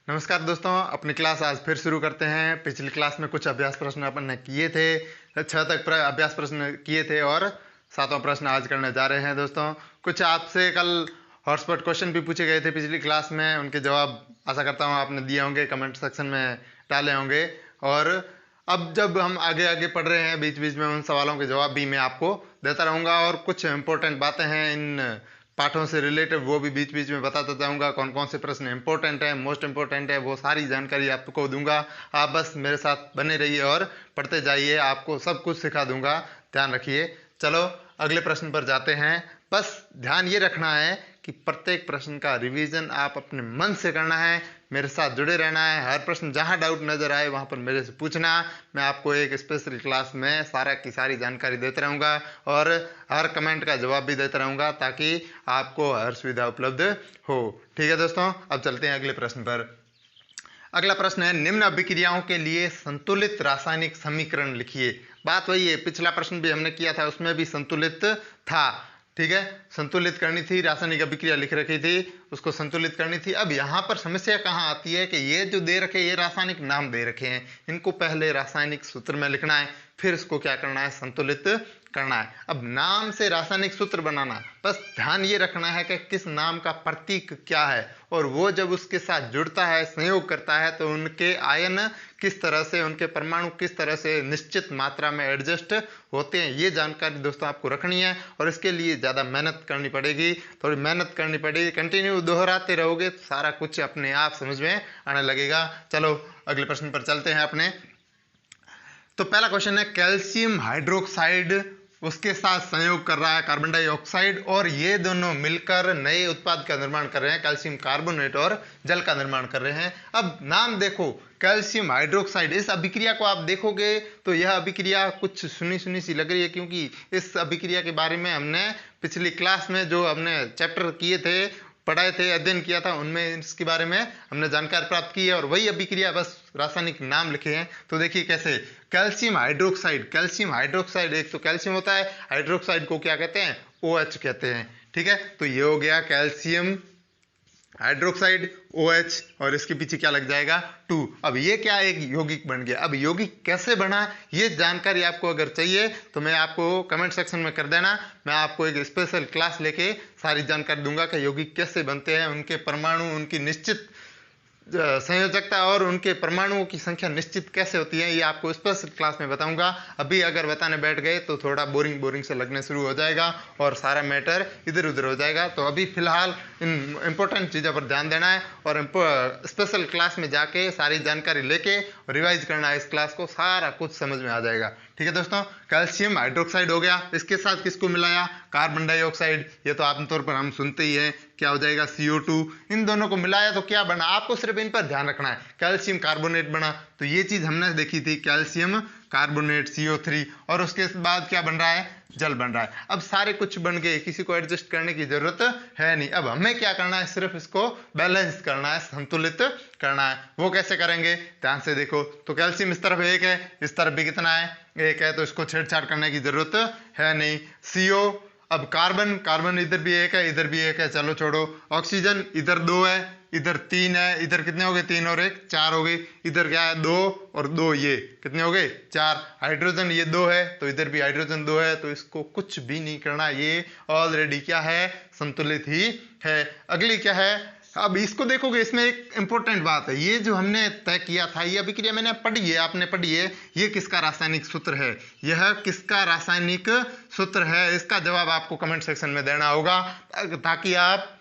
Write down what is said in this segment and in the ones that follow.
नमस्कार दोस्तों, अपनी क्लास आज फिर शुरू करते हैं। पिछली क्लास में कुछ अभ्यास प्रश्न अपन ने किए थे, 6 तक अभ्यास प्रश्न किए थे और 7वां प्रश्न आज करने जा रहे हैं। दोस्तों, कुछ आपसे कल हॉटस्पॉट क्वेश्चन भी पूछे गए थे पिछली क्लास में, उनके जवाब आशा करता हूँ आपने दिए होंगे, कमेंट सेक्शन में डाले होंगे। और अब जब हम आगे आगे पढ़ रहे हैं, बीच बीच में उन सवालों के जवाब भी मैं आपको देता रहूँगा और कुछ इंपॉर्टेंट बातें हैं इन पाठों से रिलेटेड वो भी बीच बीच में बताता जाऊंगा। कौन कौन से प्रश्न इंपॉर्टेंट है, मोस्ट इंपॉर्टेंट है, वो सारी जानकारी आपको दूंगा। आप बस मेरे साथ बने रहिए और पढ़ते जाइए, आपको सब कुछ सिखा दूंगा, ध्यान रखिए। चलो अगले प्रश्न पर जाते हैं। बस ध्यान ये रखना है कि प्रत्येक प्रश्न का रिवीजन आप अपने मन से करना है, मेरे साथ जुड़े रहना है। हर प्रश्न जहां डाउट नजर आए वहां पर मेरे से पूछना। मैं आपको एक स्पेशल क्लास में सारा की सारी जानकारी देते रहूंगा और हर कमेंट का जवाब भी देते रहूंगा ताकि आपको हर सुविधा उपलब्ध हो। ठीक है दोस्तों, अब चलते हैं अगले प्रश्न पर। अगला प्रश्न है, निम्न अभिक्रियाओं के लिए संतुलित रासायनिक समीकरण लिखिए। बात वही है, पिछला प्रश्न भी हमने किया था, उसमें भी संतुलित था। ठीक है, संतुलित करनी थी, रासायनिक अभिक्रिया लिख रखी थी, उसको संतुलित करनी थी। अब यहाँ पर समस्या कहाँ आती है कि ये जो दे रखे, ये रासायनिक नाम दे रखे हैं, इनको पहले रासायनिक सूत्र में लिखना है, फिर इसको क्या करना है, संतुलित करना है। अब नाम से रासायनिक सूत्र बनाना, बस ध्यान ये रखना है कि किस नाम का प्रतीक क्या है और वो जब उसके साथ जुड़ता है, संयोग करता है, तो उनके आयन किस तरह से, उनके परमाणु किस तरह से निश्चित मात्रा में एडजस्ट होते हैं, ये जानकारी दोस्तों आपको रखनी है। और इसके लिए ज़्यादा मेहनत करनी पड़ेगी, थोड़ी मेहनत करनी पड़ेगी, कंटिन्यू दोहराते रहोगे तो सारा कुछ अपने आप समझ में आने लगेगा। चलो अगले प्रश्न पर चलते हैं अपने। तो पहला क्वेश्चन है, कैल्शियम हाइड्रोक्साइड उसके साथ संयोग कर रहा है कार्बन डाइऑक्साइड और ये दोनों मिलकर नए उत्पाद का निर्माण कर रहे हैं, कैल्शियम कार्बोनेट और जल का निर्माण कर रहे हैं। अब नाम देखो, कैल्शियम हाइड्रोक्साइड, इस अभिक्रिया को आप देखोगे तो यह अभिक्रिया कुछ सुनी सुनी सी लग रही है, क्योंकि इस अभिक्रिया के बारे में हमने पिछली क्लास में जो हमने चैप्टर किए थे, पढ़ाए थे, अध्ययन किया था, उनमें इसके बारे में हमने जानकारी प्राप्त की है और वही अभिक्रिया, बस रासायनिक नाम लिखे हैं। तो देखिए कैसे, कैल्शियम हाइड्रोक्साइड, कैल्शियम हाइड्रोक्साइड, एक तो कैल्शियम होता है, हाइड्रोक्साइड को क्या कहते हैं, OH कहते हैं। ठीक है, तो ये हो गया कैल्शियम हाइड्रोक्साइड OH और इसके पीछे क्या लग जाएगा, 2। अब ये क्या, एक यौगिक बन गया। अब यौगिक कैसे बना, ये जानकारी आपको अगर चाहिए तो मैं आपको कमेंट सेक्शन में कर देना, मैं आपको एक स्पेशल क्लास लेके सारी जानकारी दूंगा कि यौगिक कैसे बनते हैं, उनके परमाणु, उनकी निश्चित संयोजकता और उनके परमाणुओं की संख्या निश्चित कैसे होती है, ये आपको स्पेशल क्लास में बताऊंगा। अभी अगर बताने बैठ गए तो थोड़ा बोरिंग बोरिंग से लगने शुरू हो जाएगा और सारा मैटर इधर उधर हो जाएगा। तो अभी फिलहाल इन इंपॉर्टेंट चीज़ों पर ध्यान देना है और स्पेशल क्लास में जाके सारी जानकारी लेके रिवाइज करना है इस क्लास को, सारा कुछ समझ में आ जाएगा। ठीक है दोस्तों, कैल्शियम हाइड्रोक्साइड हो गया, इसके साथ किसको मिलाया, कार्बन डाइऑक्साइड, ये तो आमतौर पर हम सुनते ही हैं, क्या हो जाएगा, CO2। इन दोनों को मिलाया तो क्या बना, आपको सिर्फ इन पर ध्यान रखना है, कैल्शियम कार्बोनेट बना। तो ये चीज हमने देखी थी, कैल्शियम कार्बोनेट CO3, और उसके बाद क्या बन रहा है, जल बन रहा है। अब सारे कुछ बन गए, किसी को एडजस्ट करने की जरूरत है नहीं। अब हमें क्या करना है, सिर्फ इसको बैलेंस करना है, संतुलित करना है। वो कैसे करेंगे, ध्यान से देखो। तो कैल्शियम इस तरफ एक है, इस तरफ भी कितना है, एक है, तो इसको छेड़छाड़ करने की जरूरत है नहीं। CO, अब कार्बन, कार्बन इधर भी एक है, इधर भी एक है, चलो छोड़ो। ऑक्सीजन इधर 2 है, इधर 3 है, इधर कितने हो गए, 3 और 1 4 हो गए, इधर क्या है, 2 और 2, ये कितने हो गए, 4। हाइड्रोजन ये 2 है, तो इधर भी हाइड्रोजन 2 है, तो इसको कुछ भी नहीं करना, ये ऑलरेडी क्या है, संतुलित ही है। अगली क्या है, अब इसको देखोगे, इसमें एक इंपॉर्टेंट बात है, ये जो हमने तय किया था, ये अभिक्रिया मैंने पढ़ी है, आपने पढ़ी है, ये किसका रासायनिक सूत्र है, यह किसका रासायनिक सूत्र है, इसका जवाब आपको कमेंट सेक्शन में देना होगा, ताकि आप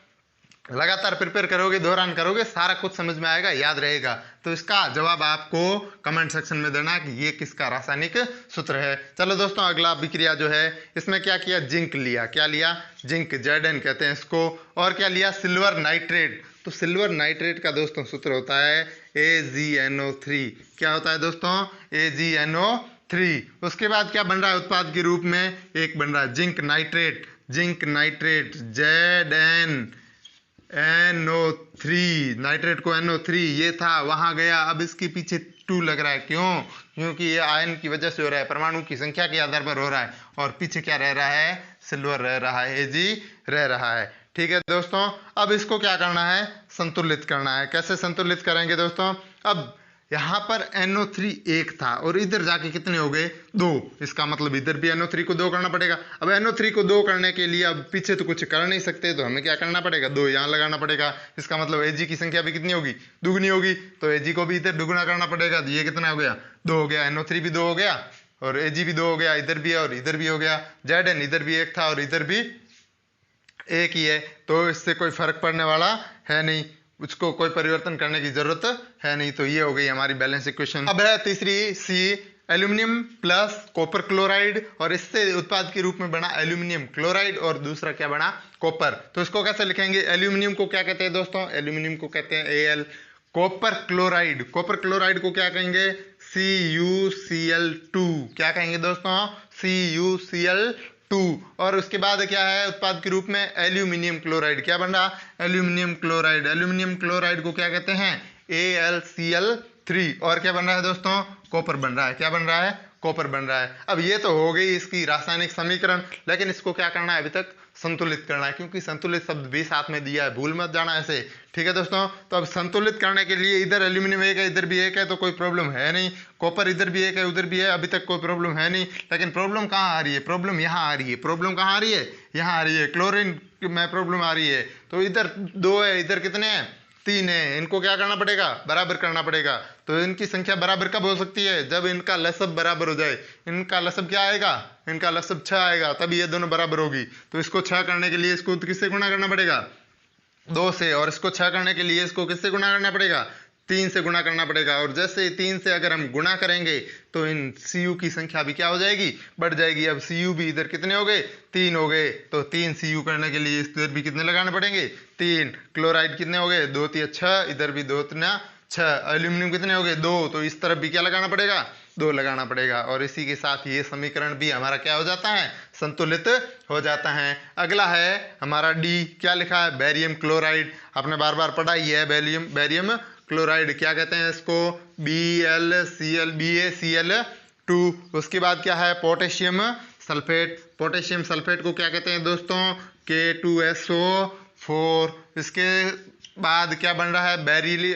लगातार प्रिपेयर करोगे, दोहरान करोगे, सारा कुछ समझ में आएगा, याद रहेगा। तो इसका जवाब आपको कमेंट सेक्शन में देना कि ये किसका रासायनिक सूत्र है। चलो दोस्तों, अगला अभिक्रिया जो है, इसमें क्या किया, जिंक लिया, क्या लिया, जिंक, Zn कहते हैं इसको, और क्या लिया, सिल्वर नाइट्रेट। तो सिल्वर नाइट्रेट का दोस्तों सूत्र होता है AgNO3। क्या होता है दोस्तों, AgNO3। उसके बाद क्या बन रहा है उत्पाद के रूप में, एक बन रहा है zinc nitrate, zinc nitrate ZnNO3, nitrate को NO3, ये था, वहां गया, अब इसके पीछे 2 लग रहा है, क्यों, क्योंकि ये आयन की वजह से हो रहा है, परमाणु की संख्या के आधार पर हो रहा है, और पीछे क्या रह रहा है, सिल्वर रह रहा है, Ag रह रहा है। ठीक है दोस्तों, अब इसको क्या करना है, संतुलित करना है। कैसे संतुलित करेंगे दोस्तों, अब यहाँ पर NO3 एक था और इधर जाके कितने हो गए, 2। इसका मतलब इधर भी NO3 को 2 करना पड़ेगा। अब NO3 को 2 करने के लिए अब पीछे तो कुछ कर नहीं सकते, तो हमें क्या करना पड़ेगा, 2 यहाँ लगाना पड़ेगा। इसका मतलब Ag की संख्या भी कितनी होगी, दुगनी होगी, तो Ag को भी इधर दुगुना करना पड़ेगा। तो ये कितना हो गया, 2 हो गया, NO3 भी 2 हो गया और Ag भी 2 हो गया, इधर भी है और इधर भी हो गया। Zn इधर भी एक था और इधर भी एक ही है, तो इससे कोई फर्क पड़ने वाला है नहीं, उसको कोई परिवर्तन करने की जरूरत है नहीं। तो ये हो गई हमारी बैलेंस इक्वेशन। अब है तीसरी सी, एल्यूमिनियम प्लस कॉपर क्लोराइड, और इससे उत्पाद के रूप में बना एल्यूमिनियम क्लोराइड और दूसरा क्या बना, कॉपर। तो इसको कैसे लिखेंगे, एल्यूमिनियम को क्या कहते हैं दोस्तों, एल्यूमिनियम को कहते हैं Al। Copper chloride, copper chloride को क्या कहेंगे, CuCl2। क्या कहेंगे दोस्तों, CuCl2। और उसके बाद क्या है, उत्पाद के रूप में एल्यूमिनियम क्लोराइड, क्या बन रहा, एल्यूमिनियम क्लोराइड। एल्यूमिनियम क्लोराइड को क्या कहते हैं, AlCl3। और क्या बन रहा है दोस्तों, कॉपर बन रहा है। क्या बन रहा है, कॉपर बन रहा है। अब ये तो हो गई इसकी रासायनिक समीकरण, लेकिन इसको क्या करना है, अभी तक संतुलित करना है, क्योंकि संतुलित शब्द भी साथ में दिया है, भूल मत जाना ऐसे। ठीक है दोस्तों, तो अब संतुलित करने के लिए इधर एल्यूमिनियम एक है, इधर भी एक है, तो कोई प्रॉब्लम है नहीं। कॉपर इधर भी एक है, उधर भी है, अभी तक कोई प्रॉब्लम है नहीं। लेकिन प्रॉब्लम कहाँ आ रही है, प्रॉब्लम यहाँ आ रही है। प्रॉब्लम कहाँ आ रही है, यहाँ आ रही है, क्लोरीन में प्रॉब्लम आ रही है। तो इधर 2 है, इधर कितने हैं, 3 है, इनको क्या करना पड़ेगा, बराबर करना पड़ेगा। तो इनकी संख्या बराबर कब हो सकती है, जब इनका लसब बराबर हो जाए। इनका लसब क्या आएगा, इनका लसब 6 आएगा, तभी ये दोनों बराबर होगी। तो इसको 6 करने के लिए इसको किससे गुणा करना पड़ेगा, 2 से, और इसको 6 करने के लिए इसको किससे गुणा करना पड़ेगा, 3 से गुणा करना पड़ेगा। और जैसे 3 से अगर हम गुणा करेंगे तो इन Cu की संख्या भी क्या हो जाएगी, बढ़ जाएगी। अब Cu भी इधर कितने हो गए, 3 हो गए, तो 3 Cu करने के लिए इधर भी कितने लगाने पड़ेंगे, 3। क्लोराइड कितने हो गए, 2 3 6, इधर भी 2 3 6। एल्यूमिनियम कितने हो गए, 2, तो इस तरफ भी क्या लगाना पड़ेगा, 2 लगाना पड़ेगा। और इसी के साथ ये समीकरण भी हमारा क्या हो जाता है, संतुलित हो जाता है। अगला है हमारा डी, क्या लिखा है, बैरियम क्लोराइड। आपने बार बार पढ़ा ही है, बैरियम क्लोराइड क्या कहते हैं इसको, BaCl2। उसके बाद क्या है, पोटेशियम सल्फेट। पोटेशियम सल्फेट को क्या कहते हैं दोस्तों, K2SO4। इसके बाद क्या बन रहा है,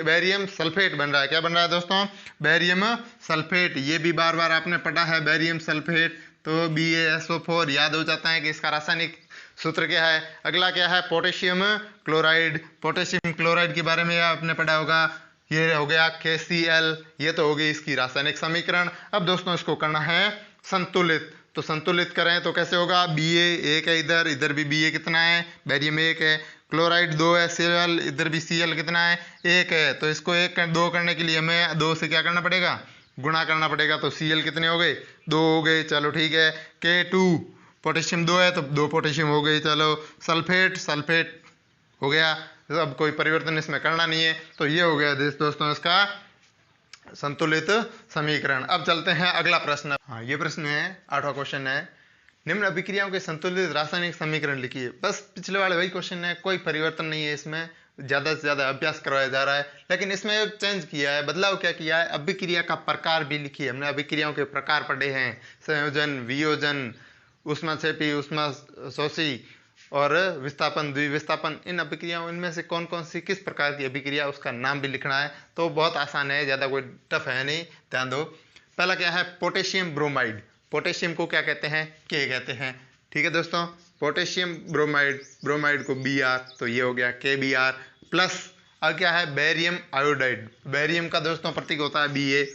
बैरियम सल्फेट बन रहा है। क्या बन रहा है दोस्तों, बैरियम सल्फेट। ये भी बार बार आपने पढ़ा है, बैरियम सल्फेट। तो BaSO4 याद हो जाता है कि इसका रासायनिक सूत्र क्या है। अगला क्या है, पोटेशियम क्लोराइड। पोटेशियम क्लोराइड के बारे में आपने पढ़ा होगा, ये हो गया KCl। ये तो हो गई इसकी रासायनिक समीकरण। अब दोस्तों इसको करना है संतुलित। तो संतुलित करें तो कैसे होगा, Ba एक है, इधर इधर भी Ba कितना है, बैरियम 1 है, क्लोराइड 2 है, Cl इधर भी Cl कितना है, 1 है। तो इसको 2 करने के लिए हमें 2 से क्या करना पड़ेगा, गुणा करना पड़ेगा। तो Cl कितने हो गए, 2 हो गए, चलो ठीक है। K2 पोटेशियम 2 है तो 2 पोटेशियम हो गई, चलो। सल्फेट हो गया, अब कोई परिवर्तन इसमें करना नहीं है। तो ये हो गया दोस्तों इसका संतुलित समीकरण। अब चलते हैं अगला प्रश्न। हाँ, ये प्रश्न है 8वां क्वेश्चन है, निम्न अभिक्रियाओं के संतुलित रासायनिक समीकरण लिखिए। बस पिछले वाले वही क्वेश्चन है, कोई परिवर्तन नहीं है इसमें, ज्यादा से ज्यादा अभ्यास करवाया जा रहा है। लेकिन इसमें एक चेंज किया है, बदलाव क्या किया है, अभिक्रिया का प्रकार भी लिखिए। हमने अभिक्रियाओं के प्रकार पढ़े हैं, संयोजन, वियोजन, ऊष्माक्षेपी, ऊष्माशोषी और विस्थापन, द्विविस्थापन। इन अभिक्रियाओं, इनमें से कौन कौन सी किस प्रकार की अभिक्रिया, उसका नाम भी लिखना है। तो बहुत आसान है, ज़्यादा कोई टफ है नहीं, ध्यान दो। पहला क्या है, पोटेशियम ब्रोमाइड। पोटेशियम को क्या कहते हैं, के कहते हैं। ठीक है दोस्तों, पोटेशियम ब्रोमाइड, ब्रोमाइड को Br, तो ये हो गया KBr प्लस। अब क्या है, बैरियम आयोडाइड। बैरियम का दोस्तों प्रतीक होता है Ba,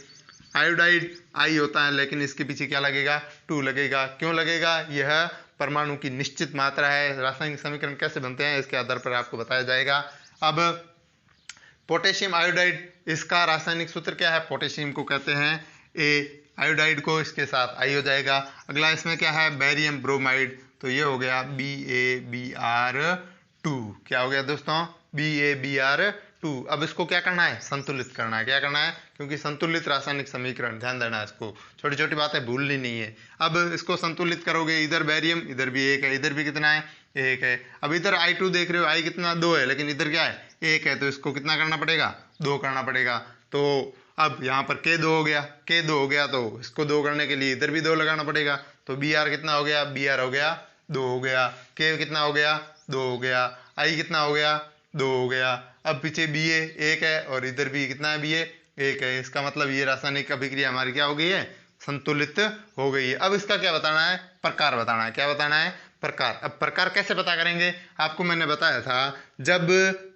आयोडाइड I होता है, लेकिन इसके पीछे क्या लगेगा, 2 लगेगा। क्यों लगेगा, यह परमाणु की निश्चित मात्रा है। रासायनिक समीकरण कैसे बनते हैं इसके आधार पर आपको बताया जाएगा। अब पोटेशियम आयोडाइड, इसका रासायनिक सूत्र क्या है, पोटेशियम को कहते हैं A, आयोडाइड को इसके साथ I हो जाएगा। अगला इसमें क्या है, बैरियम ब्रोमाइड, तो ये हो गया BaBr2। क्या हो गया दोस्तों, BaBr2। अब इसको क्या करना है, संतुलित करना है। क्या करना है, क्योंकि संतुलित रासायनिक समीकरण, ध्यान देना है इसको, छोटी छोटी बातें भूलनी नहीं है। अब इसको संतुलित करोगे, इधर बैरियम, इधर भी 1 है, इधर भी कितना है, 1 है। अब इधर I2 देख रहे हो, I कितना 2 है, लेकिन इधर क्या है, 1 है, तो इसको कितना करना पड़ेगा, 2 करना पड़ेगा। तो अब यहाँ पर K2 हो गया, K2 हो गया, तो इसको 2 करने के लिए इधर भी 2 लगाना पड़ेगा। तो Br कितना हो गया, Br हो गया 2 हो गया, K कितना हो गया, 2 हो गया। आई कितना हो गया, 2 हो गया। अब पीछे बी ए 1 है और इधर भी कितना है, बी ए 1 है। इसका मतलब ये रासायनिक अभिक्रिया हमारी क्या हो गई है, संतुलित हो गई है। अब इसका क्या बताना है, प्रकार बताना है। क्या बताना है, प्रकार। अब प्रकार कैसे पता करेंगे, आपको मैंने बताया था जब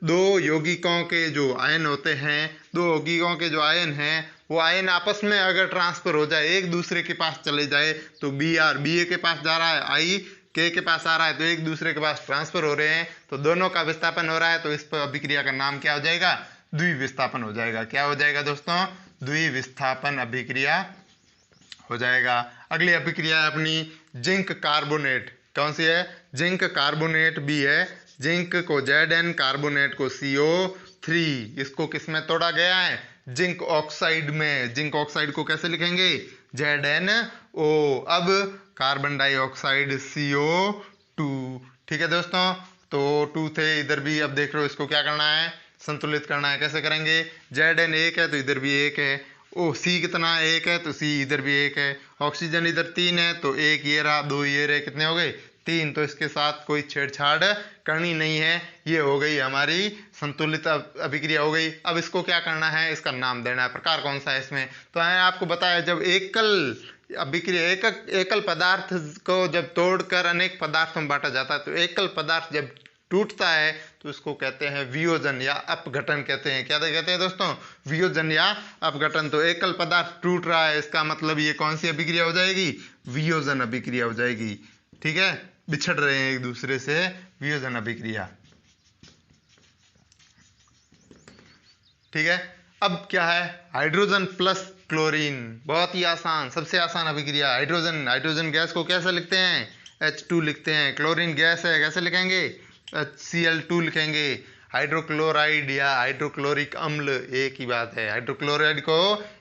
दो यौगिकों के जो आयन होते हैं, दो यौगिकों के जो आयन हैं वो आयन आपस में अगर ट्रांसफर हो जाए, एक दूसरे के पास चले जाए, तो बी आर बी ए के पास जा रहा है, आई के पास आ रहा है, तो एक दूसरे के पास ट्रांसफर हो रहे हैं, तो दोनों का विस्थापन हो रहा है, तो इस पर अभिक्रिया का नाम क्या हो जाएगा, द्विविस्थापन हो जाएगा। क्या हो जाएगा दोस्तों, द्विविस्थापन अभिक्रिया हो जाएगा। अगली अभिक्रिया है अपनी जिंक कार्बोनेट। कौन सी है, जिंक कार्बोनेट बी है। जिंक को Zn, कार्बोनेट को CO3। इसको किस में तोड़ा गया है, जिंक ऑक्साइड में। जिंक ऑक्साइड को कैसे लिखेंगे, ZnO। अब कार्बन डाइऑक्साइड CO2। ठीक है दोस्तों, तो 2 थे इधर भी। अब देख लो इसको क्या करना है, संतुलित करना है। कैसे करेंगे, Zn 1 है तो इधर भी 1 है। ओ सी कितना, 1 है तो सी इधर भी 1 है। ऑक्सीजन इधर 3 है तो 1 ये रहा, 2 ये रहे, कितने हो गए, 3। तो इसके साथ कोई छेड़छाड़ करनी नहीं है। ये हो गई हमारी संतुलित अभिक्रिया हो गई। अब इसको क्या करना है, इसका नाम देना है। प्रकार कौन सा है इसमें, तो मैंने आपको बताया जब एकल अभिक्रिया एकल पदार्थ को जब तोड़कर अनेक पदार्थों में बांटा जाता है, तो एकल पदार्थ जब टूटता है तो इसको कहते हैं वियोजन या अपघटन कहते हैं। क्या कहते हैं दोस्तों, वियोजन या अपघटन। तो एकल पदार्थ टूट रहा है, इसका मतलब ये कौन सी अभिक्रिया हो जाएगी, वियोजन अभिक्रिया हो जाएगी। ठीक है, बिछड़ रहे हैं एक दूसरे से, वियोजन अभिक्रिया। ठीक है, अब क्या है, हाइड्रोजन प्लस क्लोरीन। बहुत ही आसान, सबसे आसान अभिक्रिया। हाइड्रोजन गैस को कैसे लिखते हैं, H2 लिखते हैं। क्लोरीन गैस है, कैसे लिखेंगे, HCl2 लिखेंगे। हाइड्रोक्लोराइड या हाइड्रोक्लोरिक अम्ल एक ही बात है। हाइड्रोक्लोराइड को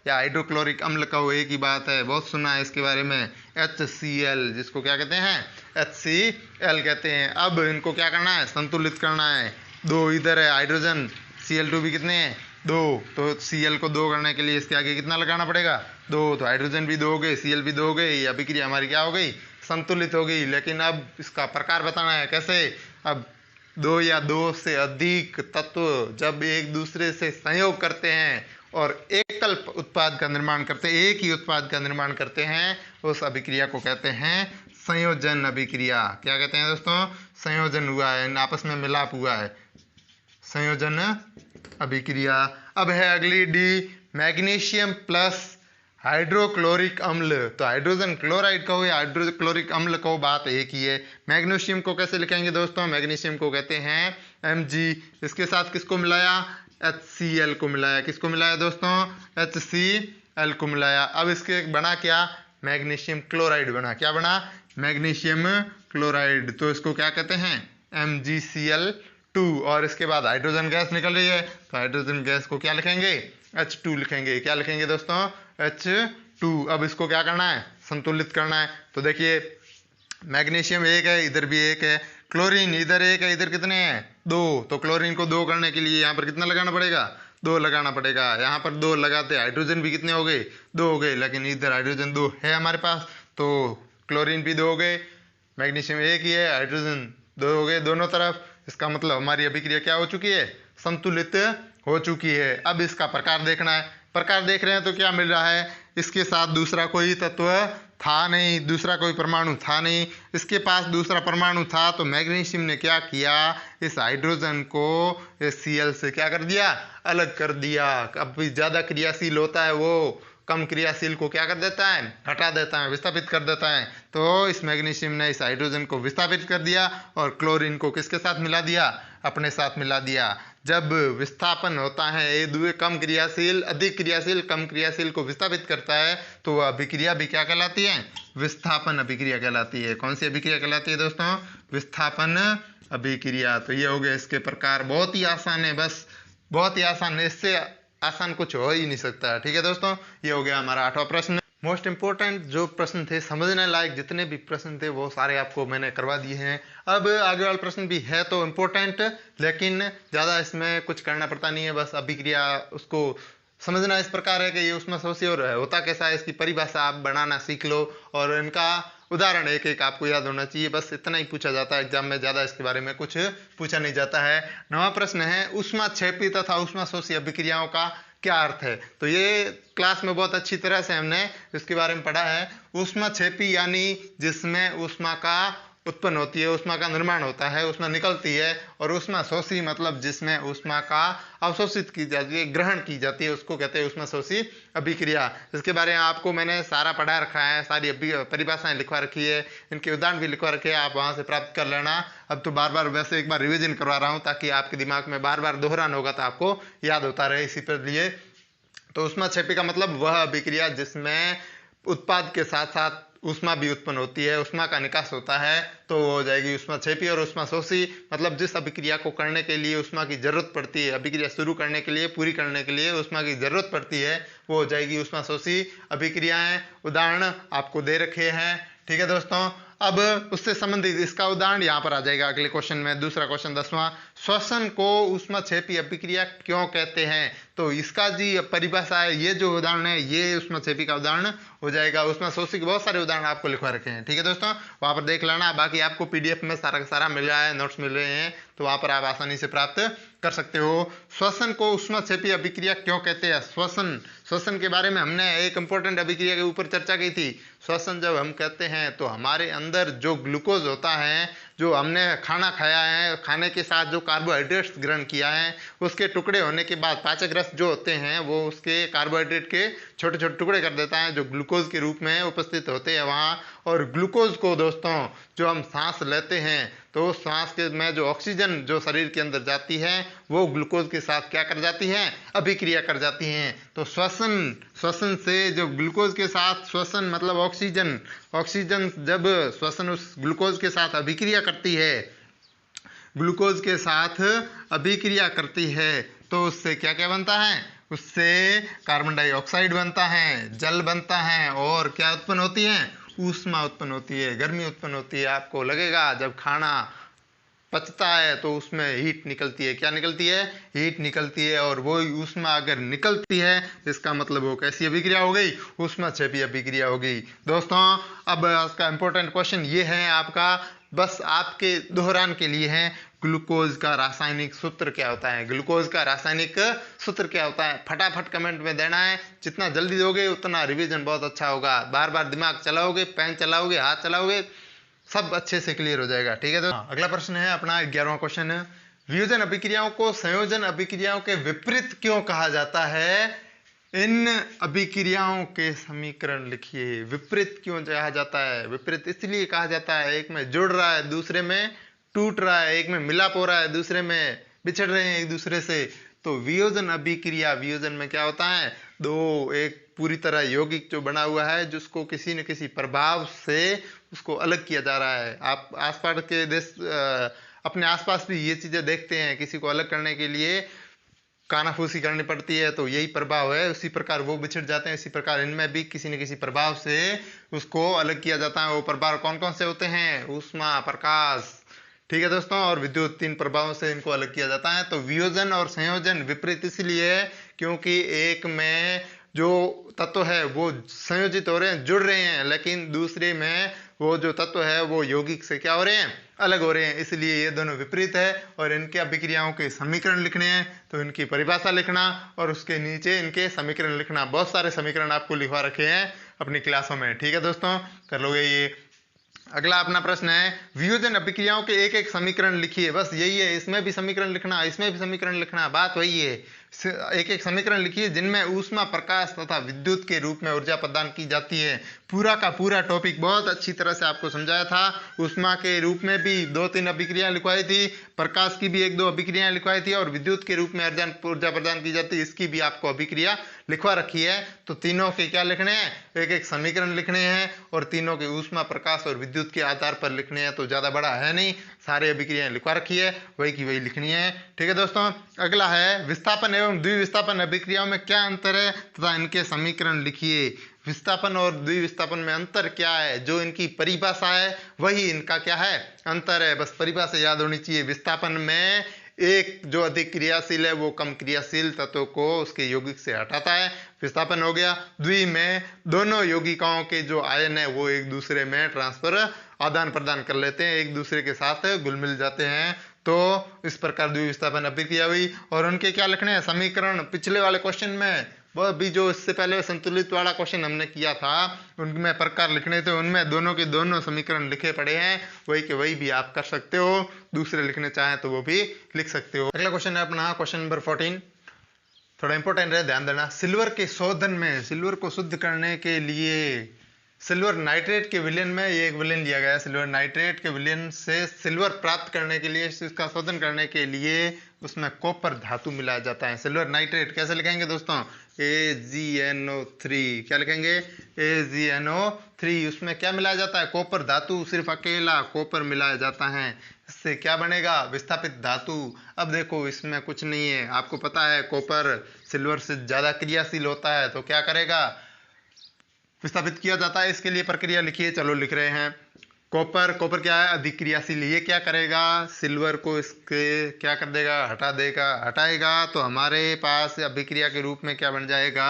या हाइड्रोक्लोरिक अम्ल कहो एक ही बात है, बहुत सुना है इसके बारे में। HCl जिसको क्या कहते हैं, HCl कहते हैं। अब इनको क्या करना है, संतुलित करना है। 2 इधर है हाइड्रोजन, Cl2 भी कितने हैं, 2। तो Cl को 2 करने के लिए इसके आगे कितना लगाना पड़ेगा, 2। तो हाइड्रोजन भी 2 हो गए, Cl भी 2 हो गए। अभिक्रिया हमारी क्या हो गई, संतुलित हो गई। लेकिन अब इसका प्रकार बताना है, कैसे। अब 2 या 2 से अधिक तत्व जब एक दूसरे से संयोग करते हैं और एकल उत्पाद का निर्माण करते हैं, एक ही उत्पाद का निर्माण करते हैं, उस अभिक्रिया को कहते हैं संयोजन अभिक्रिया। क्या कहते हैं दोस्तों, संयोजन हुआ है, आपस में मिलाप हुआ है, संयोजन अभिक्रिया। अब है अगली डी, मैग्नीशियम प्लस हाइड्रोक्लोरिक अम्ल। तो हाइड्रोजन क्लोराइड कहो या हाइड्रोक्लोरिक अम्ल कहो, बात एक ही है। मैग्नीशियम को कैसे लिखेंगे दोस्तों, मैग्नीशियम को कहते हैं Mg। इसके साथ किसको मिलाया, HCl को मिलाया। किसको मिलाया दोस्तों, HCl को मिलाया। अब इसके बना क्या, मैग्नीशियम क्लोराइड बना। क्या बना, मैग्नीशियम क्लोराइड। तो इसको क्या कहते हैं, MgCl2। और इसके बाद हाइड्रोजन गैस निकल रही है, तो हाइड्रोजन गैस को क्या लिखेंगे, H2 लिखेंगे। क्या लिखेंगे दोस्तों, H2। अब इसको क्या करना है, संतुलित करना है। तो देखिए मैग्नीशियम 1 है, इधर भी 1 है। क्लोरीन इधर 1 है, इधर कितने हैं, 2। तो क्लोरीन को 2 करने के लिए यहाँ पर कितना लगाना पड़ेगा, 2 लगाना पड़ेगा। यहाँ पर 2 लगाते, हाइड्रोजन भी कितने हो गए, 2 हो गए। लेकिन इधर हाइड्रोजन 2 है हमारे पास, तो क्लोरीन भी 2 हो गए। मैग्नीशियम 1 ही है, हाइड्रोजन 2 हो गए दोनों तरफ। इसका मतलब हमारी अभिक्रिया क्या हो चुकी है, संतुलित हो चुकी है। अब इसका प्रकार देखना है। प्रकार देख रहे हैं तो क्या मिल रहा है, इसके साथ दूसरा कोई तत्व था नहीं, दूसरा कोई परमाणु था नहीं। इसके पास दूसरा परमाणु था, तो मैग्नीशियम ने क्या किया, इस हाइड्रोजन को Cl से क्या कर दिया, अलग कर दिया। अब ज़्यादा क्रियाशील होता है वो कम क्रियाशील को क्या कर देता है, हटा देता है, विस्थापित कर देता है। तो इस मैग्नीशियम ने इस हाइड्रोजन को विस्थापित कर दिया और क्लोरीन को किसके साथ मिला दिया, अपने साथ मिला दिया। जब विस्थापन होता है, ये कम क्रियाशील अधिक क्रियाशील कम क्रियाशील को विस्थापित करता है, तो वह अभिक्रिया भी क्या कहलाती है, विस्थापन अभिक्रिया कहलाती है। कौन सी अभिक्रिया कहलाती है दोस्तों, विस्थापन अभिक्रिया। तो ये हो गया इसके प्रकार। बहुत ही आसान है, बस बहुत ही आसान है, इससे आसान कुछ हो ही नहीं सकता। ठीक है दोस्तों, ये हो गया हमारा 8वां प्रश्न। मोस्ट इंपोर्टेंट जो प्रश्न थे, समझने लायक जितने भी प्रश्न थे वो सारे आपको मैंने करवा दिए हैं। अब आगे वाला प्रश्न भी है तो इम्पोर्टेंट, लेकिन ज़्यादा इसमें कुछ करना पड़ता नहीं है। बस अभिक्रिया उसको समझना इस प्रकार है कि ये उसमें सोचिए और होता कैसा है, इसकी परिभाषा आप बनाना सीख लो और इनका उदाहरण एक एक आपको याद होना चाहिए, बस इतना ही पूछा जाता है एग्जाम में, ज्यादा इसके बारे में कुछ पूछा नहीं जाता है। 9वां प्रश्न है ऊष्माक्षेपी तथा ऊष्माशोषी अभिक्रियाओं का क्या अर्थ है। तो ये क्लास में बहुत अच्छी तरह से हमने इसके बारे में पढ़ा है। ऊष्माक्षेपी यानी जिसमें ऊष्मा का उत्पन्न होती है, ऊष्मा का निर्माण होता है, ऊष्मा निकलती है। और ऊष्माशोषी मतलब जिसमें ऊष्मा का अवशोषित की जाती है, ग्रहण की जाती है, उसको कहते हैं ऊष्माशोषी अभिक्रिया। इसके बारे में आपको मैंने सारा पढ़ा रखा है, सारी परिभाषाएं लिखवा रखी है, इनके उदाहरण भी लिखवा रखे हैं, आप वहां से प्राप्त कर लेना। अब तो बार बार वैसे एक बार रिविजन करवा रहा हूँ ताकि आपके दिमाग में बार बार दोहरान होगा तो आपको याद होता रहे, इसी पर लिए। तो ऊष्माक्षेपी का मतलब वह अभिक्रिया जिसमें उत्पाद के साथ साथ ऊष्मा भी उत्पन्न होती है, ऊष्मा का निकास होता है, तो वो हो जाएगी ऊष्माक्षेपी। और ऊष्माशोषी मतलब जिस अभिक्रिया को करने के लिए ऊष्मा की जरूरत पड़ती है, अभिक्रिया शुरू करने के लिए, पूरी करने के लिए ऊष्मा की जरूरत पड़ती है, वो हो जाएगी ऊष्माशोषी अभिक्रियाएं। उदाहरण आपको दे रखे हैं, ठीक है दोस्तों। अब उससे संबंधित इसका उदाहरण यहाँ पर आ जाएगा अगले क्वेश्चन में। दूसरा क्वेश्चन 10वां, श्वसन को ऊष्माक्षेपी अभिक्रिया क्यों कहते हैं। तो इसका जी परिभाषा है, ये जो उदाहरण है ये ऊष्माक्षेपी का उदाहरण हो जाएगा। ऊष्माशोषी के बहुत सारे उदाहरण आपको लिखवा रखे हैं, ठीक है दोस्तों, वहां पर देख लेना। बाकी आपको पीडीएफ में सारा का सारा मिल रहा है, नोट्स मिल रहे हैं, तो वहां पर आप आसानी से प्राप्त कर सकते हो। श्वसन को ऊष्माक्षेपी अभिक्रिया क्यों कहते हैं। श्वसन के बारे में हमने एक इंपॉर्टेंट अभिक्रिया के ऊपर चर्चा की थी। श्वसन जब हम कहते हैं तो हमारे अंदर जो ग्लूकोज होता है, जो हमने खाना खाया है, खाने के साथ जो कार्बोहाइड्रेट्स ग्रहण किया है, उसके टुकड़े होने के बाद पाचक रस जो होते हैं वो उसके कार्बोहाइड्रेट के छोटे छोटे टुकड़े कर देता है, जो ग्लूकोज के रूप में उपस्थित होते हैं वहाँ। और ग्लूकोज को दोस्तों जो हम सांस लेते हैं तो सांस के में जो ऑक्सीजन जो शरीर के अंदर जाती है वो ग्लूकोज के साथ क्या कर जाती है, अभिक्रिया कर जाती हैं। तो श्वसन से जो ग्लूकोज के साथ, श्वसन मतलब ऑक्सीजन जब श्वसन उस ग्लूकोज के साथ अभिक्रिया करती है, ग्लूकोज के साथ अभिक्रिया करती है, तो उससे क्या क्या बनता है, उससे कार्बन डाइऑक्साइड बनता है, जल बनता है, और क्या उत्पन्न होती है, ऊष्मा उत्पन्न होती है, गर्मी उत्पन्न होती है। आपको लगेगा जब खाना पचता है तो उसमें हीट निकलती है, क्या निकलती है, हीट निकलती है। और वो ऊष्मा अगर निकलती है इसका मतलब वो कैसी अभिक्रिया हो गई, ऊष्माक्षेपी अभिक्रिया हो गई। दोस्तों अब इसका इंपॉर्टेंट क्वेश्चन ये है आपका, बस आपके दोहरान के लिए है, ग्लूकोज का रासायनिक सूत्र क्या होता है। ग्लूकोज का रासायनिक सूत्र क्या होता है, फटाफट कमेंट में देना है। जितना जल्दी दोगे उतना रिवीजन बहुत अच्छा होगा। बार बार दिमाग चलाओगे, पेन चलाओगे, हाथ चलाओगे, सब अच्छे से क्लियर हो जाएगा, ठीक है। तो अगला प्रश्न है अपना 11वां क्वेश्चन है, वियोजन अभिक्रियाओं को संयोजन अभिक्रियाओं के विपरीत क्यों कहा जाता है। इन अभिक्रियाओं के समीकरण लिखिए। विपरीत क्यों कहा जाता है, विपरीत इसलिए कहा जाता है, एक में जुड़ रहा है दूसरे में टूट रहा है, एक में मिलाप हो रहा है दूसरे में बिछड़ रहे हैं एक दूसरे से। तो वियोजन अभिक्रिया, वियोजन में क्या होता है, दो एक पूरी तरह यौगिक जो बना हुआ है जिसको किसी न किसी प्रभाव से उसको अलग किया जा रहा है। आप आसपास के देश अपने आसपास भी ये चीजें देखते हैं, किसी को अलग करने के लिए कानाफूसी करनी पड़ती है, तो यही प्रभाव है। उसी प्रकार वो बिछड़ जाते हैं, इसी प्रकार इनमें भी किसी न किसी प्रभाव से उसको अलग किया जाता है। वो प्रभाव कौन कौन से होते हैं, ऊष्मा, प्रकाश, ठीक है दोस्तों, और विद्युत, तीन प्रभावों से इनको अलग किया जाता है। तो वियोजन और संयोजन विपरीत इसलिए है क्योंकि एक में जो तत्व है वो संयोजित हो रहे हैं, जुड़ रहे हैं, लेकिन दूसरे में वो जो तत्व है वो यौगिक से क्या हो रहे हैं, अलग हो रहे हैं, इसलिए ये दोनों विपरीत है। और इनके अभिक्रियाओं के समीकरण लिखने हैं तो इनकी परिभाषा लिखना और उसके नीचे इनके समीकरण लिखना। बहुत सारे समीकरण आपको लिखवा रखे हैं अपनी क्लासों में, ठीक है दोस्तों, कर लोगे ये। अगला अपना प्रश्न है, वियोजन अभिक्रियाओं के एक एक समीकरण लिखिए। बस यही है, इसमें भी समीकरण लिखना, इसमें भी समीकरण लिखना, बात वही है। एक एक समीकरण लिखिए जिनमें ऊष्मा, प्रकाश तथा विद्युत के रूप में ऊर्जा प्रदान की जाती है। पूरा का पूरा टॉपिक बहुत अच्छी तरह से आपको समझाया था। ऊष्मा के रूप में भी 2-3 अभिक्रियाएं लिखवाई थी, प्रकाश की भी 1-2 अभिक्रियाएं लिखवाई थी, और विद्युत के रूप में ऊर्जा प्रदान की जाती है, इसकी भी आपको अभिक्रिया लिखवा रखी है। तो तीनों के क्या लिखने हैं, एक एक समीकरण लिखने हैं, और तीनों के ऊष्मा, प्रकाश और विद्युत के आधार पर लिखने हैं। तो ज्यादा बड़ा है नहीं, सारे अभिक्रियाएं लिखवा रखी है, वही की वही लिखनी है, ठीक है दोस्तों। अगला है, विस्थापन एवं द्विविस्थापन अभिक्रियाओं में क्या अंतर है तथा इनके समीकरण लिखिए। विस्थापन और द्विविस्थापन में अंतर क्या है, जो इनकी परिभाषा है वही इनका क्या है, अंतर है। बस परिभाषा याद होनी चाहिए। विस्थापन में एक जो अधिक क्रियाशील है वो कम क्रियाशील तत्व को उसके यौगिक से हटाता है, विस्थापन हो गया। द्वि में दोनों यौगिकाओं के जो आयन है वो एक दूसरे में ट्रांसफर आदान प्रदान कर लेते हैं, एक दूसरे के साथ घुल मिल जाते हैं, तो इस प्रकार द्विविस्थापन अभिक्रिया हुई। और उनके क्या लिखने हैं समीकरण, पिछले वाले क्वेश्चन में वो अभी जो इससे पहले संतुलित वाला क्वेश्चन हमने किया था उनमें प्रकार लिखने थे, उनमें दोनों के दोनों समीकरण लिखे पड़े हैं, वही के वही भी आप कर सकते हो, दूसरे लिखने चाहें तो वो भी लिख सकते हो। अगला क्वेश्चन है अपना क्वेश्चन नंबर 14, थोड़ा इंपॉर्टेंट है, ध्यान देना। सिल्वर के शोधन में सिल्वर को शुद्ध करने के लिए सिल्वर नाइट्रेट के विलयन में, ये एक विलयन दिया गया है, सिल्वर नाइट्रेट के विलयन से सिल्वर प्राप्त करने के लिए, इसका शोधन करने के लिए उसमें कॉपर धातु मिलाया जाता है। सिल्वर नाइट्रेट कैसे लिखेंगे दोस्तों, AgNO3, क्या लिखेंगे AgNO3, उसमें क्या मिलाया जाता है कॉपर धातु, सिर्फ अकेला कॉपर मिलाया जाता है, इससे क्या बनेगा विस्थापित धातु। अब देखो इसमें कुछ नहीं है, आपको पता है कॉपर सिल्वर से ज्यादा क्रियाशील होता है, तो क्या करेगा विस्थापित किया जाता है, इसके लिए प्रक्रिया लिखिए, चलो लिख रहे हैं। कॉपर क्या है अधिक क्रियाशील, ये क्या करेगा सिल्वर को इसके क्या कर देगा हटाएगा, तो हमारे पास अभिक्रिया के रूप में क्या बन जाएगा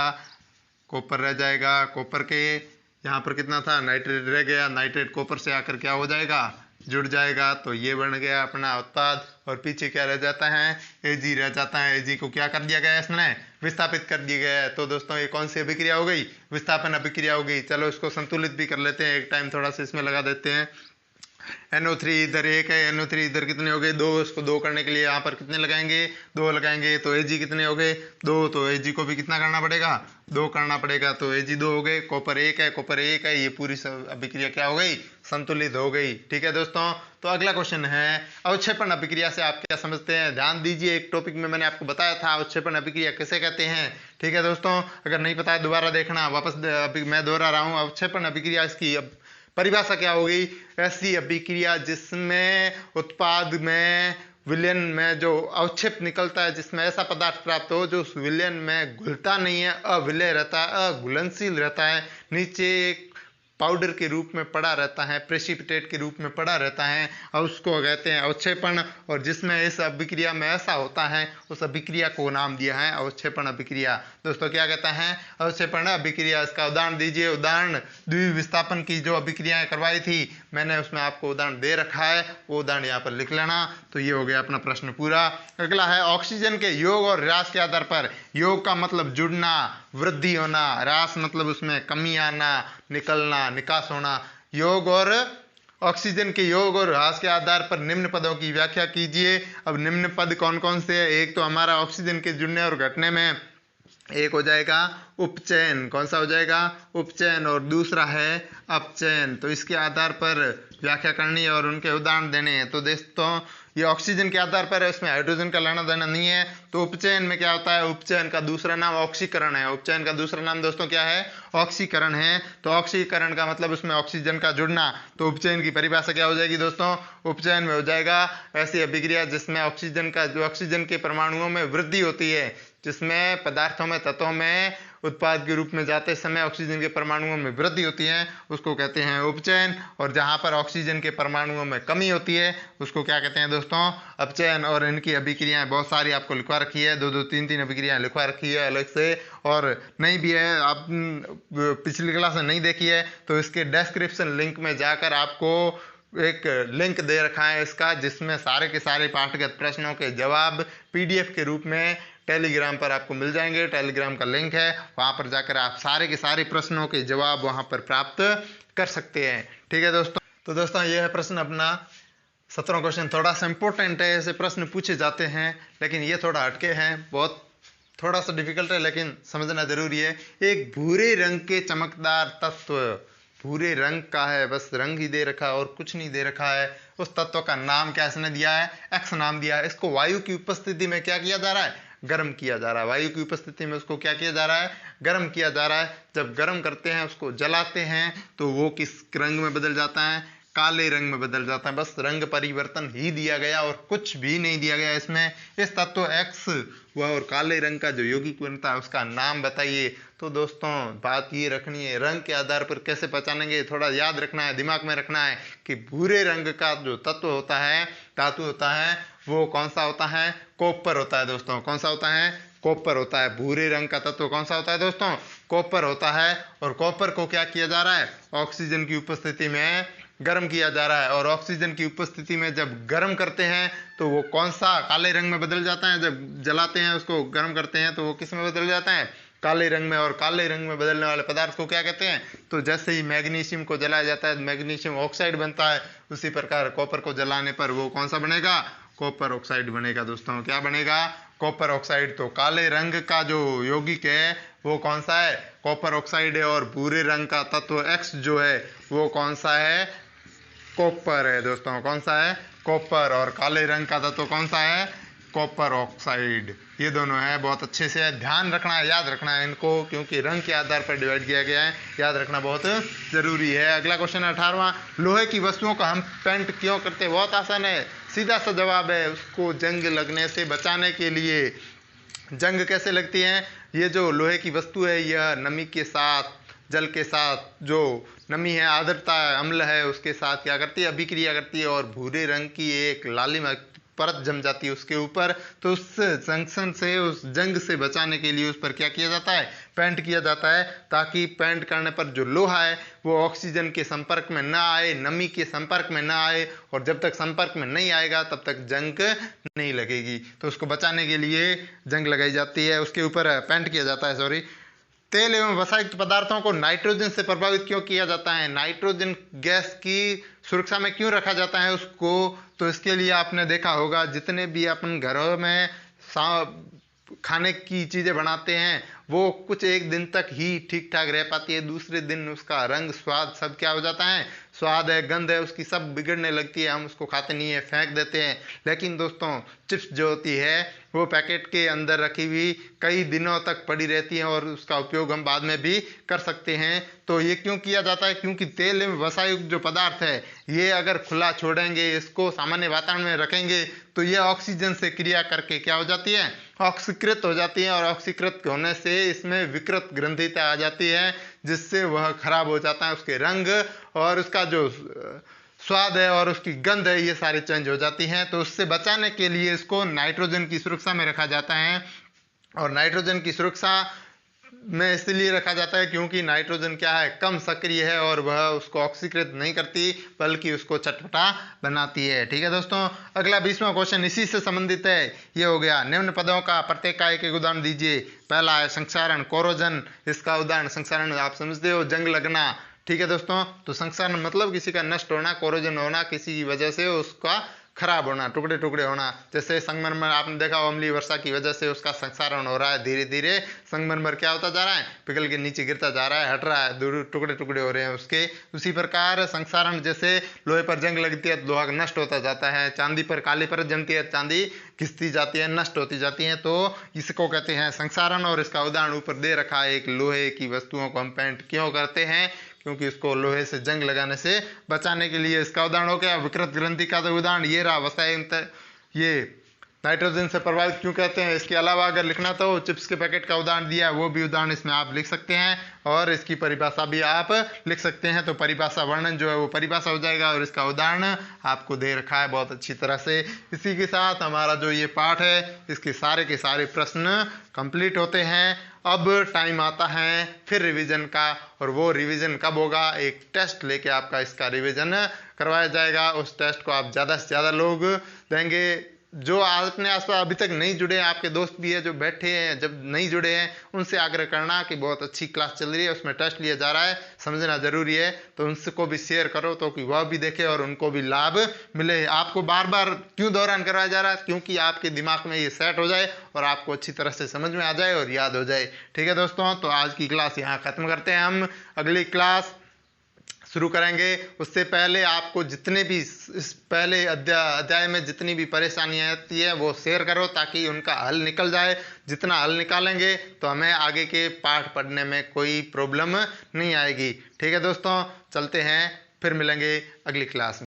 कॉपर रह जाएगा। कॉपर के यहाँ पर कितना था नाइट्रेट रह गया, नाइट्रेट कॉपर से आकर क्या हो जाएगा जुड़ जाएगा, तो ये बन गया अपना उत्पाद। और पीछे क्या रह जाता है Ag रह जाता है, Ag को क्या कर दिया गया है इसमें विस्थापित कर दिया गया है। तो दोस्तों ये कौन सी अभिक्रिया हो गई विस्थापन अभिक्रिया हो गई। चलो इसको संतुलित भी कर लेते हैं, एक टाइम थोड़ा सा इसमें लगा देते हैं। NO3 इधर एक है, NO3 इधर कितने हो गए दो, इसको दो करने के लिए यहाँ पर कितने लगाएंगे दो लगाएंगे, तो Ag कितने हो गए दो, तो Ag को भी कितना करना पड़ेगा दो करना पड़ेगा, तो Ag दो हो गए, कॉपर एक है, ये पूरी अभिक्रिया क्या हो गई संतुलित हो गई। ठीक है दोस्तों, तो अगला क्वेश्चन है अवक्षेपण अभिक्रिया से आप क्या समझते हैं। ध्यान दीजिए, एक टॉपिक में मैंने आपको बताया था अवक्षेपण अभिक्रिया किसे कहते हैं। ठीक है दोस्तों, अगर नहीं पता है दोबारा देखना, वापस मैं दोहरा रहा हूँ। अवक्षेपण अभिक्रिया इसकी परिभाषा क्या होगी, ऐसी अभिक्रिया जिसमें उत्पाद में विलयन में जो अवक्षेप निकलता है, जिसमें ऐसा पदार्थ प्राप्त हो जो उस विलयन में घुलता नहीं है, अविलय रहता है, अघुलनशील रहता है, नीचे एक पाउडर के रूप में पड़ा रहता है, प्रेसिपिटेट के रूप में पड़ा रहता है, और उसको कहते हैं अवक्षेपण। और जिसमें इस अभिक्रिया में ऐसा होता है उस अभिक्रिया को नाम दिया है अवक्षेपण अभिक्रिया। दोस्तों क्या कहता है अवक्षेपण अभिक्रिया। इसका उदाहरण दीजिए, उदाहरण द्विविस्थापन की जो अभिक्रियाएं करवाई थी मैंने उसमें आपको उदाहरण दे रखा है, वो उदाहरण यहाँ पर लिख लेना। तो ये हो गया अपना प्रश्न पूरा। अगला है ऑक्सीजन के योग और ह्रास के आधार पर, योग का मतलब जुड़ना वृद्धि होना, ह्रास मतलब उसमें कमी आना निकलना निकास होना। योग और ऑक्सीजन के योग और ह्रास के आधार पर निम्न पदों की व्याख्या कीजिए। अब निम्न पद कौन कौन से है, एक तो हमारा ऑक्सीजन के जुड़ने और घटने में एक हो जाएगा उपचयन, कौन सा हो जाएगा उपचयन, और दूसरा है अपचयन। तो इसके आधार पर व्याख्या करनी है और उनके उदाहरण देने हैं। तो दोस्तों ये ऑक्सीजन के आधार पर है, इसमें हाइड्रोजन का लेना देना नहीं है। तो उपचयन में क्या होता है, उपचयन का दूसरा नाम ऑक्सीकरण है। उपचयन का दूसरा नाम दोस्तों क्या है ऑक्सीकरण है। तो ऑक्सीकरण का मतलब उसमें ऑक्सीजन का जुड़ना। तो उपचयन की परिभाषा क्या हो जाएगी दोस्तों, उपचयन में हो जाएगा ऐसी अभिक्रिया जिसमें ऑक्सीजन का जो ऑक्सीजन के परमाणुओं में वृद्धि होती है, जिसमें पदार्थों में तत्वों में उत्पाद के रूप में जाते समय ऑक्सीजन के परमाणुओं में वृद्धि होती है, उसको कहते हैं उपचयन। और जहां पर ऑक्सीजन के परमाणुओं में कमी होती है उसको क्या कहते हैं दोस्तों अपचयन। और इनकी अभिक्रियाएं बहुत सारी आपको लिखवा रखी है, दो तीन अभिक्रियाएं लिखवा रखी है अलग से, और नहीं भी है आप पिछली क्लास में नहीं देखी है तो इसके डिस्क्रिप्शन लिंक में जाकर आपको एक लिंक दे रखा है इसका, जिसमें सारे के सारे पाठगत प्रश्नों के जवाब PDF के रूप में टेलीग्राम पर आपको मिल जाएंगे। टेलीग्राम का लिंक है, वहां पर जाकर आप सारे के सारे प्रश्नों के जवाब वहां पर प्राप्त कर सकते हैं। ठीक है दोस्तों, तो दोस्तों ये है प्रश्न अपना 17वां क्वेश्चन। थोड़ा सा इंपॉर्टेंट है, ऐसे प्रश्न पूछे जाते हैं लेकिन ये थोड़ा हटके हैं, बहुत थोड़ा सा डिफिकल्ट है लेकिन समझना जरूरी है। एक भूरे रंग के चमकदार तत्व, भूरे रंग का है, बस रंग ही दे रखा है और कुछ नहीं दे रखा है, उस तत्व का नाम क्या इसने दिया है X नाम दिया है। इसको वायु की उपस्थिति में क्या किया जा रहा है गर्म किया जा रहा है। वायु की उपस्थिति में उसको क्या किया जा रहा है गर्म किया जा रहा है। जब गर्म करते हैं उसको जलाते हैं तो वो किस रंग में बदल जाता है काले रंग में बदल जाता है। बस रंग परिवर्तन ही दिया गया और कुछ भी नहीं दिया गया इसमें। इस तत्व X वह और काले रंग का जो यौगिक बनता है उसका नाम बताइए। तो दोस्तों बात ये रखनी है, रंग के आधार पर कैसे पहचानेंगे, थोड़ा याद रखना है, दिमाग में रखना है कि भूरे रंग का जो तत्व होता है धातु होता है वो कौन सा होता है? कॉपर होता है दोस्तों। कौन सा होता है? कॉपर होता है। भूरे रंग का तत्व कौन सा होता है दोस्तों? कॉपर होता है। और कॉपर को क्या किया जा रहा है? ऑक्सीजन की उपस्थिति में गर्म किया जा रहा है। और ऑक्सीजन की उपस्थिति में जब गर्म करते हैं तो वो कौन सा काले रंग में बदल जाता है? जब जलाते हैं, उसको गर्म करते हैं, तो वो किस में बदल जाता है? काले रंग में। और काले रंग में बदलने वाले पदार्थ को क्या कहते हैं? तो जैसे ही मैग्नीशियम को जलाया जाता है मैग्नीशियम ऑक्साइड बनता है, उसी प्रकार कॉपर को जलाने पर वो कौन सा बनेगा? कॉपर ऑक्साइड बनेगा दोस्तों। क्या बनेगा? Copper oxide. तो काले रंग का जो यौगिक है वो कौन सा है? कॉपर ऑक्साइड है। और भूरे रंग का तत्व X जो है वो कौन सा है? कॉपर है दोस्तों। कौन सा है? कॉपर। और काले रंग का तत्व कौन सा है? Copper oxide. ये दोनों है। बहुत अच्छे से ध्यान रखना है, याद रखना है इनको, क्योंकि रंग के आधार पर डिवाइड किया गया है। याद रखना बहुत जरूरी है। अगला क्वेश्चन 18वां, लोहे की वस्तुओं को हम पेंट क्यों करते हैं? बहुत आसान है, सीधा सा जवाब है, उसको जंग लगने से बचाने के लिए। जंग कैसे लगती है? ये जो लोहे की वस्तु है यह नमी के साथ, जल के साथ, जो नमी है, आर्द्रता है, अम्ल है, उसके साथ क्या करती है? अभिक्रिया करती है। और भूरे रंग की एक लालिमा परत जम जाती है उसके ऊपर। तो उस जंक्शन से, उस जंग से बचाने के लिए उस पर क्या किया जाता है? पेंट किया जाता है, ताकि पेंट करने पर जो लोहा है वो ऑक्सीजन के संपर्क में ना आए, नमी के संपर्क में ना आए। और जब तक संपर्क में नहीं आएगा तब तक जंग नहीं लगेगी। तो उसको बचाने के लिए जंग लगाई जाती है, उसके ऊपर पेंट किया जाता है। सॉरी। तेल एवं वसायुक्त पदार्थों को नाइट्रोजन से प्रभावित क्यों किया जाता है? नाइट्रोजन गैस की सुरक्षा में क्यों रखा जाता है उसको? तो इसके लिए आपने देखा होगा, जितने भी अपन घरों में खाने की चीज़ें बनाते हैं वो कुछ एक दिन तक ही ठीक ठाक रह पाती है, दूसरे दिन उसका रंग, स्वाद सब क्या हो जाता है? स्वाद है, गंध है, उसकी सब बिगड़ने लगती है, हम उसको खाते नहीं है, फेंक देते हैं। लेकिन दोस्तों चिप्स जो होती है वो पैकेट के अंदर रखी हुई कई दिनों तक पड़ी रहती है और उसका उपयोग हम बाद में भी कर सकते हैं। तो ये क्यों किया जाता है? क्योंकि तेल एवं वसायुक्त जो पदार्थ है ये अगर खुला छोड़ेंगे, इसको सामान्य वातावरण में रखेंगे, तो ये ऑक्सीजन से क्रिया करके क्या हो जाती है? ऑक्सीकृत हो जाती है। और ऑक्सीकृत होने से इसमें विकृत ग्रंथिता आ जाती है, जिससे वह खराब हो जाता है, उसके रंग और उसका जो स्वाद है और उसकी गंध है ये सारी चेंज हो जाती हैं। तो उससे बचाने के लिए इसको नाइट्रोजन की सुरक्षा में रखा जाता है। और नाइट्रोजन की सुरक्षा में इसलिए रखा जाता है क्योंकि नाइट्रोजन क्या है? कम सक्रिय है और वह उसको ऑक्सीकृत नहीं करती बल्कि उसको चटपटा बनाती है। ठीक है दोस्तों। अगला 20वां क्वेश्चन इसी से संबंधित है। ये हो गया, निम्न पदों का प्रत्येक का एक उदाहरण दीजिए। पहला है संक्षारण, कोरोजन। इसका उदाहरण संक्षारण आप समझते हो, जंग लगना। ठीक है दोस्तों। तो संक्षारण मतलब किसी का नष्ट होना, कोरोजन होना किसी की वजह से उसका खराब होना, टुकड़े टुकड़े होना। जैसे संगमरमर आपने देखा, अम्लीय वर्षा की वजह से उसका संक्षारण हो रहा है, धीरे धीरे संगमरमर क्या होता जा रहा है? पिघल के नीचे गिरता जा रहा है, हट रहा है, टुकड़े टुकड़े हो रहे हैं उसके। उसी प्रकार संक्षारण, जैसे लोहे पर जंग लगती है तो लोहा नष्ट होता जाता है, चांदी पर काली परत जमती है, चांदी घिसती जाती है, नष्ट होती जाती है, तो इसको कहते हैं संक्षारण। और इसका उदाहरण ऊपर दे रखा है, एक लोहे की वस्तुओं को हम पेंट क्यों करते हैं? क्योंकि उसको लोहे से जंग लगाने से बचाने के लिए। इसका उदाहरण हो गया विकृत ग्रंथि का, तो उदाहरण ये रहा। वसायुक्त ये नाइट्रोजन से प्रभावित क्यों कहते हैं? इसके अलावा अगर लिखना तो चिप्स के पैकेट का उदाहरण दिया है, वो भी उदाहरण इसमें आप लिख सकते हैं और इसकी परिभाषा भी आप लिख सकते हैं। तो परिभाषा वर्णन जो है वो परिभाषा हो जाएगा और इसका उदाहरण आपको दे रखा है बहुत अच्छी तरह से। इसी के साथ हमारा जो ये पाठ है इसके सारे के सारे प्रश्न कंप्लीट होते हैं। अब टाइम आता है फिर रिवीजन का, और वो रिवीजन कब होगा? एक टेस्ट लेके आपका इसका रिवीजन करवाया जाएगा। उस टेस्ट को आप ज़्यादा से ज़्यादा लोग देंगे। जो अपने आसपास अभी तक नहीं जुड़े हैं, आपके दोस्त भी है जो बैठे हैं, जब नहीं जुड़े हैं, उनसे आग्रह करना कि बहुत अच्छी क्लास चल रही है, उसमें टेस्ट लिया जा रहा है, समझना जरूरी है, तो उनको भी शेयर करो तो कि वह भी देखे और उनको भी लाभ मिले। आपको बार बार क्यों दौरान करवाया जा रहा है? क्योंकि आपके दिमाग में ये सेट हो जाए और आपको अच्छी तरह से समझ में आ जाए और याद हो जाए। ठीक है दोस्तों, तो आज की क्लास यहाँ खत्म करते हैं। हम अगली क्लास शुरू करेंगे। उससे पहले आपको जितने भी इस पहले अध्याय में जितनी भी परेशानियां आती है वो शेयर करो ताकि उनका हल निकल जाए। जितना हल निकालेंगे तो हमें आगे के पाठ पढ़ने में कोई प्रॉब्लम नहीं आएगी। ठीक है दोस्तों, चलते हैं, फिर मिलेंगे अगली क्लास में।